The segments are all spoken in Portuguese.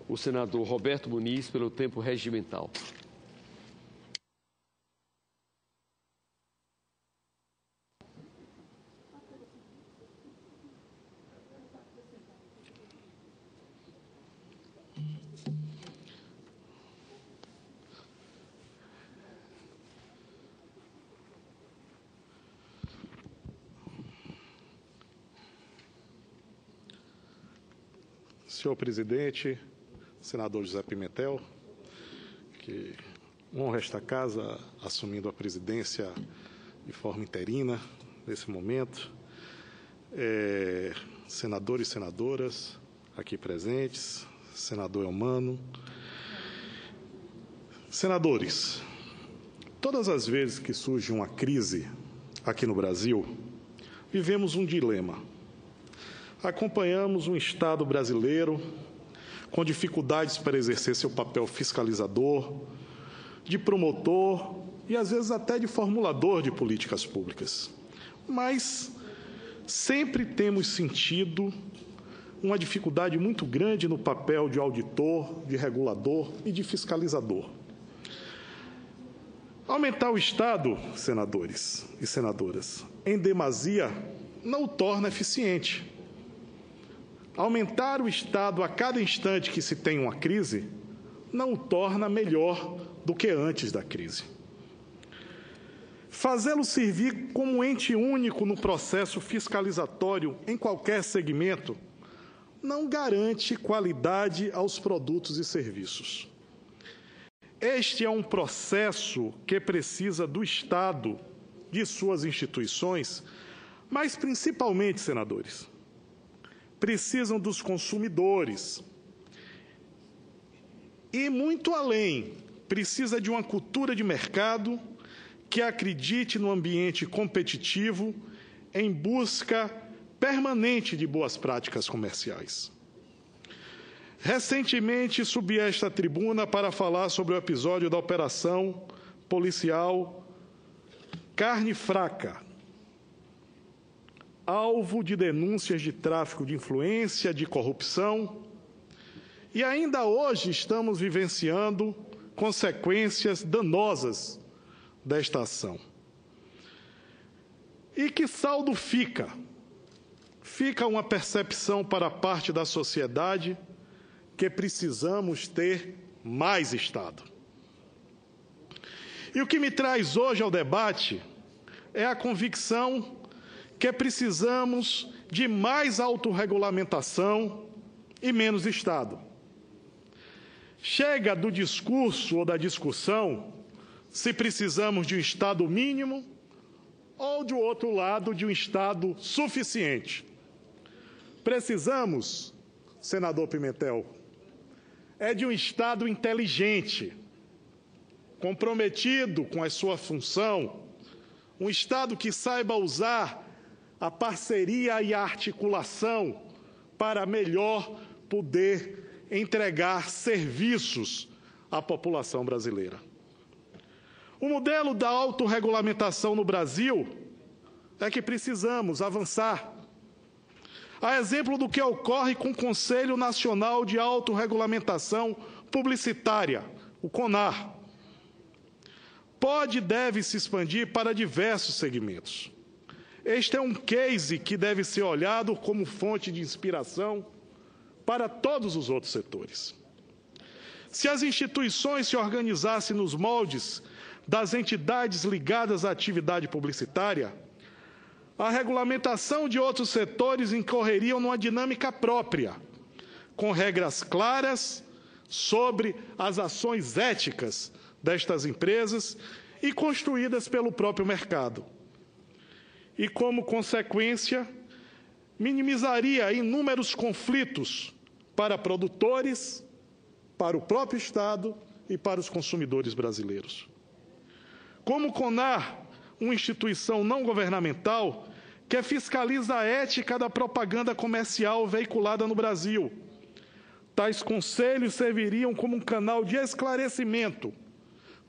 o senador Roberto Muniz pelo tempo regimental. Senhor presidente, senador José Pimentel, que honra esta casa assumindo a presidência de forma interina nesse momento, senadores e senadoras aqui presentes, senador Elmano. Senadores, todas as vezes que surge uma crise aqui no Brasil, vivemos um dilema. Acompanhamos um Estado brasileiro com dificuldades para exercer seu papel fiscalizador, de promotor e, às vezes, até de formulador de políticas públicas. Mas sempre temos sentido uma dificuldade muito grande no papel de auditor, de regulador e de fiscalizador. Aumentar o Estado, senadores e senadoras, em demasia, não o torna eficiente. Aumentar o Estado a cada instante que se tem uma crise não o torna melhor do que antes da crise. Fazê-lo servir como ente único no processo fiscalizatório em qualquer segmento não garante qualidade aos produtos e serviços. Este é um processo que precisa do Estado, de suas instituições, mas principalmente, senadores, precisam dos consumidores. E, muito além, precisa de uma cultura de mercado que acredite no ambiente competitivo em busca permanente de boas práticas comerciais. Recentemente, subi a esta tribuna para falar sobre o episódio da operação policial Carne Fraca, alvo de denúncias de tráfico de influência, de corrupção, e ainda hoje estamos vivenciando consequências danosas desta ação. E que saldo fica? Fica uma percepção para parte da sociedade que precisamos ter mais Estado. E o que me traz hoje ao debate é a convicção que precisamos de mais autorregulamentação e menos Estado. Chega do discurso ou da discussão se precisamos de um Estado mínimo ou, do outro lado, de um Estado suficiente. Precisamos, senador Pimentel, de um Estado inteligente, comprometido com a sua função, um Estado que saiba usar a parceria e a articulação para melhor poder entregar serviços à população brasileira. O modelo da autorregulamentação no Brasil é que precisamos avançar. A exemplo do que ocorre com o Conselho Nacional de Autorregulamentação Publicitária, o CONAR. Pode e deve se expandir para diversos segmentos. Este é um case que deve ser olhado como fonte de inspiração para todos os outros setores. Se as instituições se organizassem nos moldes das entidades ligadas à atividade publicitária, a regulamentação de outros setores incorreriam numa dinâmica própria, com regras claras sobre as ações éticas destas empresas e construídas pelo próprio mercado. E, como consequência, minimizaria inúmeros conflitos para produtores, para o próprio Estado e para os consumidores brasileiros. Como o CONAR, uma instituição não governamental que fiscaliza a ética da propaganda comercial veiculada no Brasil. Tais conselhos serviriam como um canal de esclarecimento,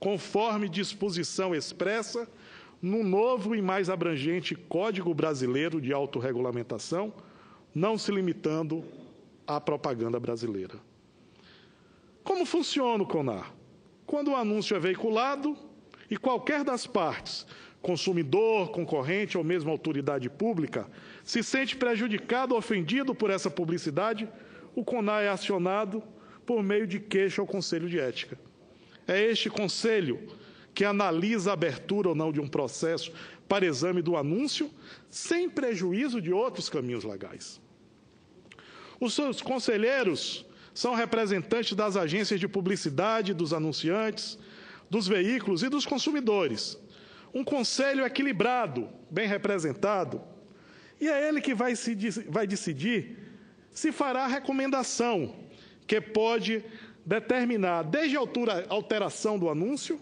conforme disposição expressa no novo e mais abrangente Código Brasileiro de Autorregulamentação, não se limitando à propaganda brasileira. Como funciona o CONAR? Quando o anúncio é veiculado e qualquer das partes, consumidor, concorrente ou mesmo autoridade pública, se sente prejudicado ou ofendido por essa publicidade, o CONAR é acionado por meio de queixa ao Conselho de Ética. É este conselho que analisa a abertura ou não de um processo para exame do anúncio, sem prejuízo de outros caminhos legais. Os seus conselheiros são representantes das agências de publicidade, dos anunciantes, dos veículos e dos consumidores. Um conselho equilibrado, bem representado, e é ele que vai decidir se fará a recomendação, que pode determinar desde a alteração do anúncio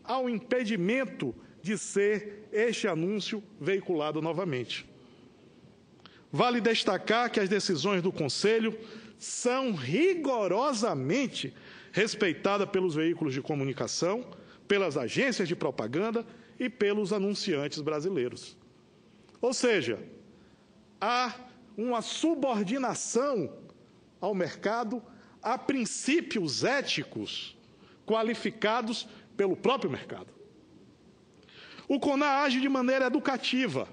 ao impedimento de ser este anúncio veiculado novamente. Vale destacar que as decisões do Conselho são rigorosamente respeitadas pelos veículos de comunicação, pelas agências de propaganda e pelos anunciantes brasileiros. Ou seja, há uma subordinação ao mercado a princípios éticos qualificados pelo próprio mercado. O CONAR age de maneira educativa,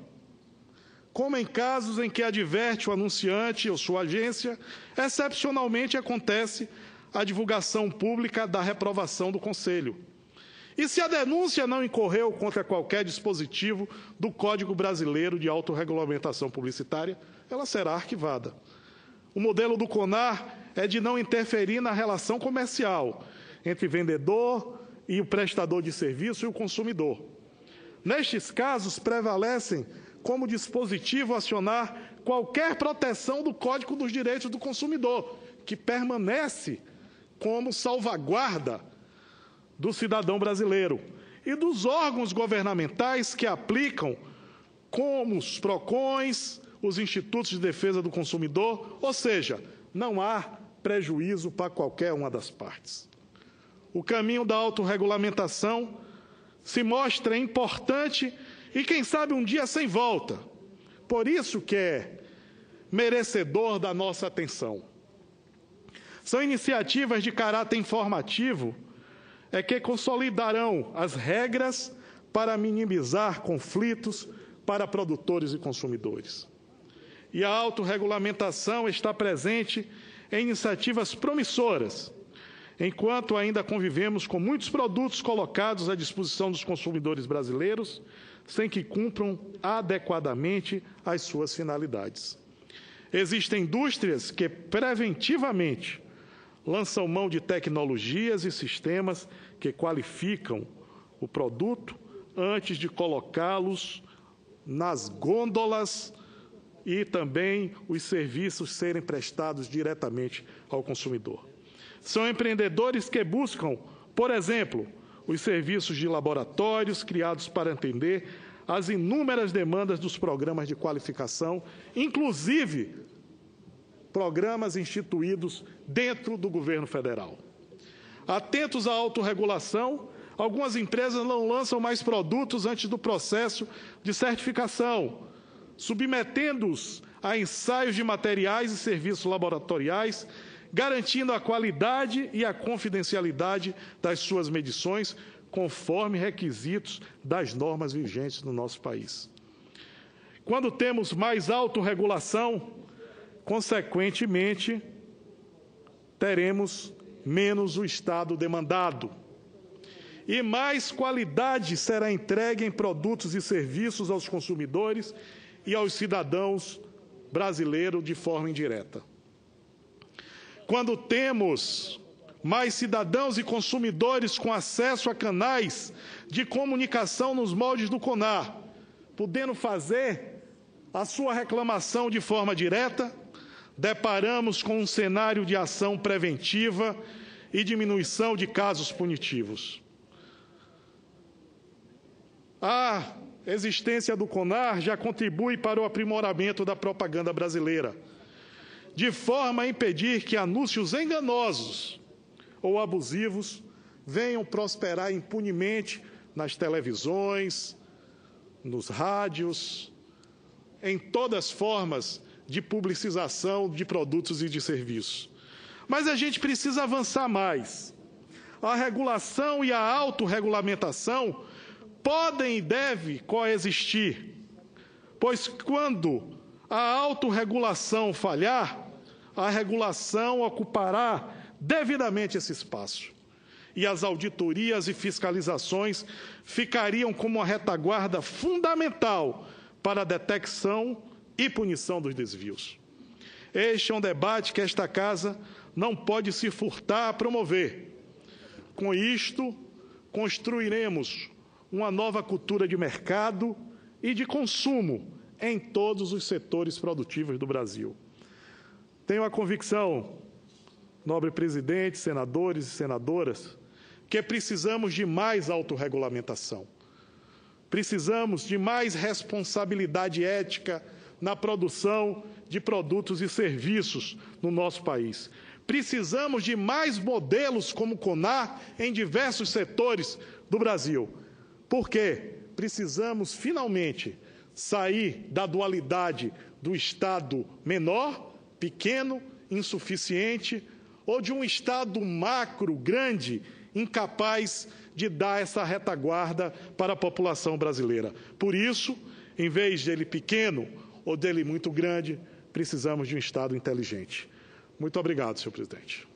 como em casos em que adverte o anunciante ou sua agência, excepcionalmente acontece a divulgação pública da reprovação do Conselho. E se a denúncia não incorreu contra qualquer dispositivo do Código Brasileiro de Autorregulamentação Publicitária, ela será arquivada. O modelo do CONAR é de não interferir na relação comercial entre vendedor e o prestador de serviço e o consumidor. Nestes casos, prevalecem como dispositivo acionar qualquer proteção do Código dos Direitos do Consumidor, que permanece como salvaguarda do cidadão brasileiro, e dos órgãos governamentais que aplicam, como os PROCONs, os Institutos de Defesa do Consumidor, ou seja, não há prejuízo para qualquer uma das partes. O caminho da autorregulamentação se mostra importante e, quem sabe, um dia sem volta. Por isso que é merecedor da nossa atenção. São iniciativas de caráter informativo que consolidarão as regras para minimizar conflitos para produtores e consumidores. E a autorregulamentação está presente em iniciativas promissoras, enquanto ainda convivemos com muitos produtos colocados à disposição dos consumidores brasileiros, sem que cumpram adequadamente as suas finalidades. Existem indústrias que preventivamente lançam mão de tecnologias e sistemas que qualificam o produto antes de colocá-los nas gôndolas e também os serviços serem prestados diretamente ao consumidor. São empreendedores que buscam, por exemplo, os serviços de laboratórios criados para atender às inúmeras demandas dos programas de qualificação, inclusive programas instituídos dentro do governo federal. Atentos à autorregulação, algumas empresas não lançam mais produtos antes do processo de certificação, submetendo-os a ensaios de materiais e serviços laboratoriais, garantindo a qualidade e a confidencialidade das suas medições, conforme requisitos das normas vigentes no nosso país. Quando temos mais autorregulação, consequentemente, teremos menos o Estado demandado. E mais qualidade será entregue em produtos e serviços aos consumidores e aos cidadãos brasileiros de forma indireta. Quando temos mais cidadãos e consumidores com acesso a canais de comunicação nos moldes do CONAR, podendo fazer a sua reclamação de forma direta, deparamos com um cenário de ação preventiva e diminuição de casos punitivos. A existência do CONAR já contribui para o aprimoramento da propaganda brasileira, de forma a impedir que anúncios enganosos ou abusivos venham prosperar impunemente nas televisões, nos rádios, em todas as formas de publicização de produtos e de serviços. Mas a gente precisa avançar mais. A regulação e a autorregulamentação podem e devem coexistir, pois quando a autorregulação falhar, a regulação ocupará devidamente esse espaço. E as auditorias e fiscalizações ficariam como uma retaguarda fundamental para a detecção e punição dos desvios. Este é um debate que esta Casa não pode se furtar a promover. Com isto, construiremos uma nova cultura de mercado e de consumo em todos os setores produtivos do Brasil. Tenho a convicção, nobre presidente, senadores e senadoras, que precisamos de mais autorregulamentação. Precisamos de mais responsabilidade ética na produção de produtos e serviços no nosso país. Precisamos de mais modelos como o CONAR em diversos setores do Brasil. Porque precisamos, finalmente, sair da dualidade do Estado menor, pequeno, insuficiente, ou de um Estado macro, grande, incapaz de dar essa retaguarda para a população brasileira. Por isso, em vez dele pequeno ou dele muito grande, precisamos de um Estado inteligente. Muito obrigado, senhor presidente.